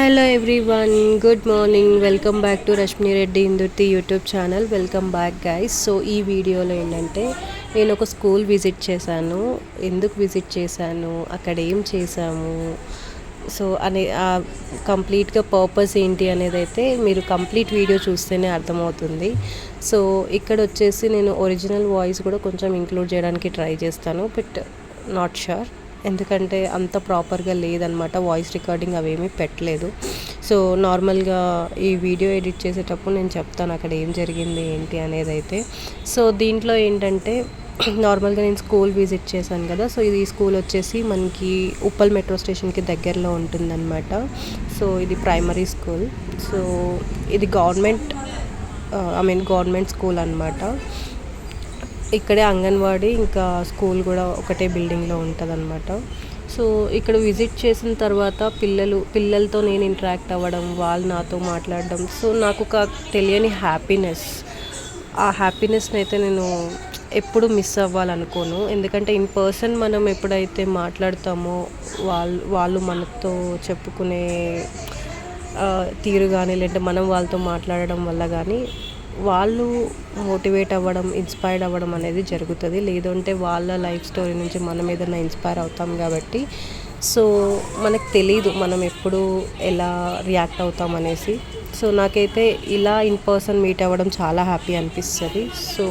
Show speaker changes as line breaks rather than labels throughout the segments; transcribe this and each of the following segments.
Hello everyone, good morning. Welcome back to Rashmi Reddy Indurthi YouTube channel. Welcome back guys. So ఈ వీడియోలో ఏంటంటే నేను ఒక స్కూల్ విజిట్ చేశాను. ఎందుకు విజిట్ చేశాను, అక్కడ ఏం చేశాము, సో కంప్లీట్గా పర్పస్ ఏంటి అనేది అయితే మీరు కంప్లీట్ వీడియో చూస్తేనే అర్థమవుతుంది. సో ఇక్కడ వచ్చేసి నేను ఒరిజినల్ వాయిస్ కూడా కొంచెం ఇంక్లూడ్ చేయడానికి ట్రై చేస్తాను, బట్ నాట్ షూర్, ఎందుకంటే అంత ప్రాపర్గా లేదనమాట. వాయిస్ రికార్డింగ్ అవేమీ పెట్టలేదు. సో నార్మల్గా ఈ వీడియో ఎడిట్ చేసేటప్పుడు నేను చెప్తాను అక్కడ ఏం జరిగింది ఏంటి అనేది అయితే. సో దీంట్లో ఏంటంటే నార్మల్గా నేను స్కూల్ విజిట్ చేశాను కదా. సో ఇది స్కూల్ వచ్చేసి మనకి ఉప్పల్ మెట్రో స్టేషన్కి దగ్గరలో ఉంటుందన్నమాట. సో ఇది ప్రైమరీ స్కూల్. సో ఇది గవర్నమెంట్ స్కూల్ అనమాట. ఇక్కడే అంగన్వాడీ ఇంకా స్కూల్ కూడా ఒకటే బిల్డింగ్లో ఉంటుంది అనమాట. సో ఇక్కడ విజిట్ చేసిన తర్వాత పిల్లలతో నేను ఇంటరాక్ట్ అవ్వడం, వాళ్ళు నాతో మాట్లాడడం, సో నాకు ఒక తెలియని హ్యాపీనెస్. ఆ హ్యాపీనెస్ని అయితే నేను ఎప్పుడు మిస్ అవ్వాలనుకోను. ఎందుకంటే ఇన్ పర్సన్ మనం ఎప్పుడైతే మాట్లాడతామో వాళ్ళు మనతో చెప్పుకునే తీరు కానీ, లేదంటే మనం వాళ్ళతో మాట్లాడడం వల్ల కానీ వాళ్ళు మోటివేట్ అవ్వడం, ఇన్స్పైర్డ్ అవ్వడం అనేది జరుగుతుంది. లేదంటే వాళ్ళ లైఫ్ స్టోరీ నుంచి మనం ఏదైనా ఇన్స్పైర్ అవుతాం కాబట్టి. సో మనకు తెలీదు మనం ఎప్పుడు ఎలా రియాక్ట్ అవుతాం అనేసి. సో నాకైతే ఇలా ఇన్ పర్సన్ మీట్ అవ్వడం చాలా హ్యాపీ అనిపిస్తుంది. సో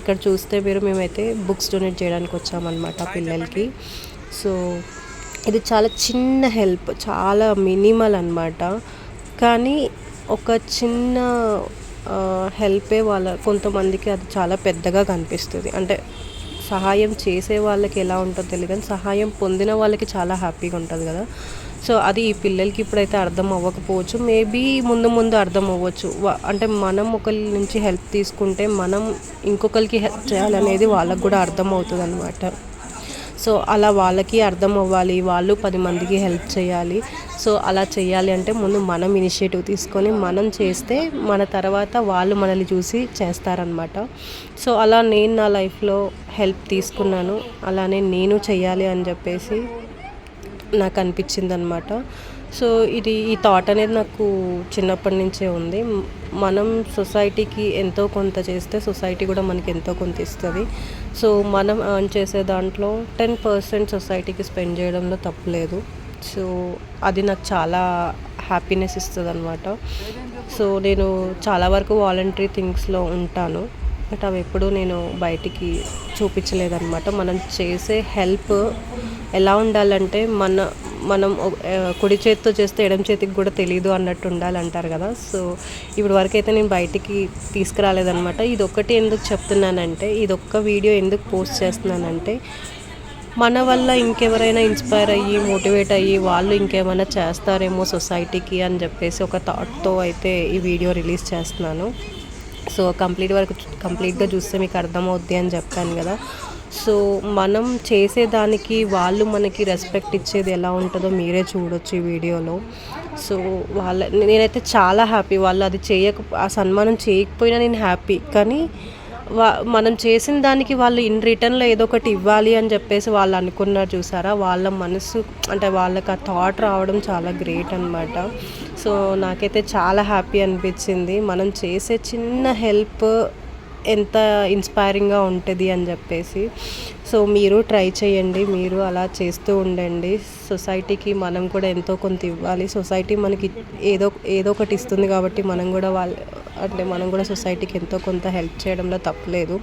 ఇక్కడ చూస్తే మేమైతే బుక్స్ డొనేట్ చేయడానికి వచ్చామన్నమాట పిల్లలకి. సో ఇది చాలా చిన్న హెల్ప్, చాలా మినిమల్ అన్నమాట. కానీ ఒక చిన్న హెల్పే కొంతమందికి అది చాలా పెద్దగా కనిపిస్తుంది. అంటే సహాయం చేసే వాళ్ళకి ఎలా ఉంటుందో తెలియదు, కానీ సహాయం పొందిన వాళ్ళకి చాలా హ్యాపీగా ఉంటుంది కదా. సో అది ఈ పిల్లలకి ఇప్పుడైతే అర్థం అవ్వకపోవచ్చు, మేబీ ముందు అర్థం అవ్వచ్చు. అంటే మనం ఒకరి నుంచి హెల్ప్ తీసుకుంటే మనం ఇంకొకరికి హెల్ప్ చేయాలనేది వాళ్ళకు కూడా అర్థం అవుతుంది అన్నమాట. సో అలా వాళ్ళకి అర్థం అవ్వాలి, వాళ్ళు 10 మందికి హెల్ప్ చేయాలి. సో అలా చేయాలి అంటే ముందు మనం ఇనిషియేటివ్ తీసుకొని మనం చేస్తే మన తర్వాత వాళ్ళు మనల్ని చూసి చేస్తారనమాట. సో అలా నేను నా లైఫ్లో హెల్ప్ తీసుకున్నాను, అలానే నేను చెయ్యాలి అని చెప్పేసి నాకు అనిపించింది అనమాట. సో ఈ థాట్ అనేది నాకు చిన్నప్పటి నుంచే ఉంది. మనం సొసైటీకి ఎంతో కొంత చేస్తే సొసైటీ కూడా మనకి ఎంతో కొంత ఇస్తుంది. సో మనం ఎర్న్ చేసే దాంట్లో 10% సొసైటీకి స్పెండ్ చేయడంలో తప్పులేదు. సో అది నాకు చాలా హ్యాపీనెస్ ఇస్తుంది అనమాట. సో నేను చాలా వరకు వాలంటరీ థింగ్స్లో ఉంటాను, బట్ అవి ఎప్పుడూ నేను బయటికి చూపించలేదన్నమాట. మనం చేసే హెల్ప్ ఎలా ఉండాలంటే మనం కుడి చేతితో చేస్తే ఎడమ చేతికి కూడా తెలియదు అన్నట్టు ఉండాలంటారు కదా. సో ఇప్పుడు వరకు అయితే నేను బయటికి తీసుకురాలేదన్నమాట. ఇదొక్కటి ఎందుకు చెప్తున్నానంటే, ఇదొక్క వీడియో ఎందుకు పోస్ట్ చేస్తున్నానంటే, మన వల్ల ఇంకెవరైనా ఇన్స్పైర్ అయ్యి మోటివేట్ అయ్యి వాళ్ళు ఇంకేమైనా చేస్తారేమో సొసైటీకి అని చెప్పేసి ఒక థాట్తో అయితే ఈ వీడియో రిలీజ్ చేస్తున్నాను. సో కంప్లీట్గా చూస్తే మీకు అర్థమవుద్ది అని చెప్పాను కదా. సో మనం చేసేదానికి వాళ్ళు మనకి రెస్పెక్ట్ ఇచ్చేది ఎలా ఉంటుందో మీరే చూడొచ్చు ఈ వీడియోలో. సో నేనైతే చాలా హ్యాపీ. వాళ్ళు అది ఆ సన్మానం చేయకపోయినా నేను హ్యాపీ. కానీ మనం చేసిన దానికి వాళ్ళు ఇన్ రిటర్న్లో ఏదో ఒకటి ఇవ్వాలి అని చెప్పేసి వాళ్ళు అనుకున్నారు చూసారా. వాళ్ళ మనసు అంటే వాళ్ళకి ఆ థాట్ రావడం చాలా గ్రేట్ అనమాట. సో నాకైతే చాలా హ్యాపీ అనిపించింది. మనం చేసే చిన్న హెల్ప్ ఎంత ఇన్స్పైరింగ్గా ఉంటుంది అని చెప్పేసి. సో మీరు ట్రై చేయండి, మీరు అలా చేస్తూ ఉండండి. సొసైటీకి మనం కూడా ఎంతో కొంత ఇవ్వాలి. సొసైటీ మనకి ఏదో ఒకటి ఇస్తుంది కాబట్టి మనం కూడా సొసైటీకి ఎంతో కొంత హెల్ప్ చేయడంలో తప్పలేదు.